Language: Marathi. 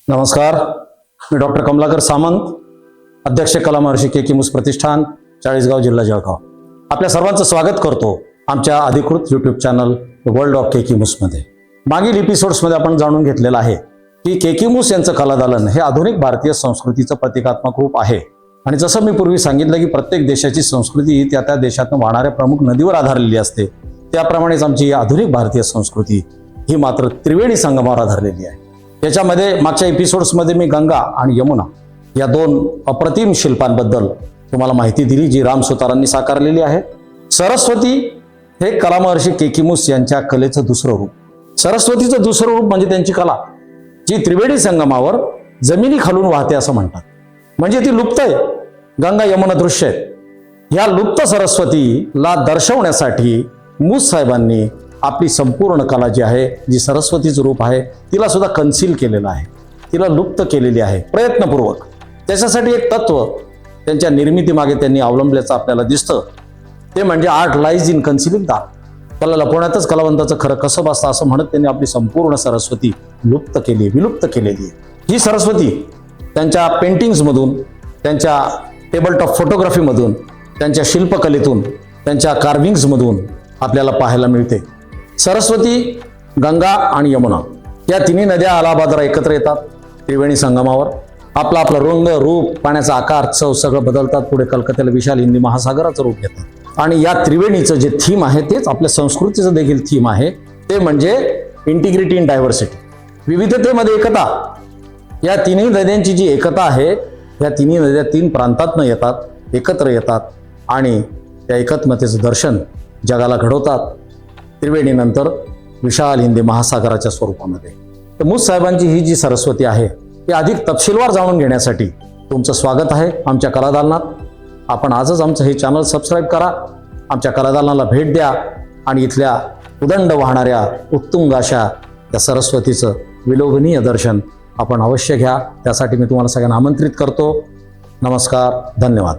नमस्कार, मी डॉक्टर कमलाकर सामंत, अध्यक्ष कला महर्षी के. मुस प्रतिष्ठान, चाळीसगाव, जिल्हा जळगाव. आपल्या सर्वांचं स्वागत करतो आमच्या अधिकृत यूट्यूब चॅनल वर्ल्ड ऑफ के. मध्ये. मागील एपिसोड्समध्ये आपण जाणून घेतलेलं आहे की के. मुस यांचं कलादालन हे आधुनिक भारतीय संस्कृतीचं प्रतिकात्मक रूप आहे. आणि जसं मी पूर्वी सांगितलं की प्रत्येक देशाची संस्कृती ही त्या देशातून वाहणाऱ्या प्रमुख नदीवर आधारलेली असते, त्याप्रमाणेच आमची आधुनिक भारतीय संस्कृती ही मात्र त्रिवेणी संगमावर आधारलेली आहे. याच्यामध्ये मागच्या एपिसोड्समध्ये मी गंगा आणि यमुना या दोन अप्रतिम शिल्पांबद्दल तुम्हाला माहिती दिली, जी राम सुतारांनी साकारलेली आहे. सरस्वती हे कला महर्षी के. मुस यांच्या कलेचं दुसरं रूप. सरस्वतीचं दुसरं रूप म्हणजे त्यांची कला, जी त्रिवेणी संगमावर जमिनी खालून वाहते असं म्हणतात. म्हणजे ती लुप्त आहे. गंगा यमुना दृश्य आहेत. ह्या लुप्त सरस्वतीला दर्शवण्यासाठी मुस साहेबांनी आपली संपूर्ण कला जी आहे, जी सरस्वतीचं रूप आहे, तिला सुद्धा कन्सील केलेलं आहे, तिला लुप्त केलेली आहे प्रयत्नपूर्वक. त्याच्यासाठी एक तत्व त्यांच्या निर्मितीमागे त्यांनी अवलंबल्याचं आपल्याला दिसतं, ते म्हणजे art lies in concealing the art. कला लपवण्यातच कलावंताचं खरं कसं बसतं असं म्हणत त्यांनी आपली संपूर्ण सरस्वती लुप्त केली, विलुप्त केलेली आहे. ही सरस्वती त्यांच्या पेंटिंग्समधून, त्यांच्या टेबल टॉप फोटोग्राफीमधून, त्यांच्या शिल्पकलेतून, त्यांच्या कार्विंग्समधून आपल्याला पाहायला मिळते. सरस्वती, गंगा आणि यमुना या तिन्ही नद्या अलाहाबादला एकत्र येतात त्रिवेणी संगमावर. आपला रंग, रूप, पाण्याचा आकार, चव सगळं बदलतात. पुढे कलकत्त्याला विशाल हिंदी महासागराचं रूप घेतात. आणि या त्रिवेणीचं जे थीम आहे तेच आपल्या संस्कृतीचं देखील थीम आहे, ते म्हणजे इंटिग्रिटी इन डायव्हर्सिटी, विविधतेमध्ये एकता. या तिन्ही नद्यांची जी एकता आहे, या तिन्ही नद्या तीन प्रांतातनं येतात, एकत्र येतात आणि त्या एकत्मतेचं दर्शन जगाला घडवतात त्रिवेणीनंतर विशाल हिंदी महासागराच्या स्वरूपामध्ये. तर मुस साहेबांची ही जी सरस्वती आहे ती अधिक तपशीलवार जाणून घेण्यासाठी तुमचं स्वागत आहे आमच्या कलादालनात. आपण आजच आमचं हे चॅनल सबस्क्राईब करा, आमच्या कलादालनाला भेट द्या आणि इथल्या उदंड वाहणाऱ्या उत्तुंग अशा त्या सरस्वतीचं विलोभनीय दर्शन आपण अवश्य घ्या. त्यासाठी मी तुम्हाला सगळ्यांना आमंत्रित करतो. नमस्कार, धन्यवाद.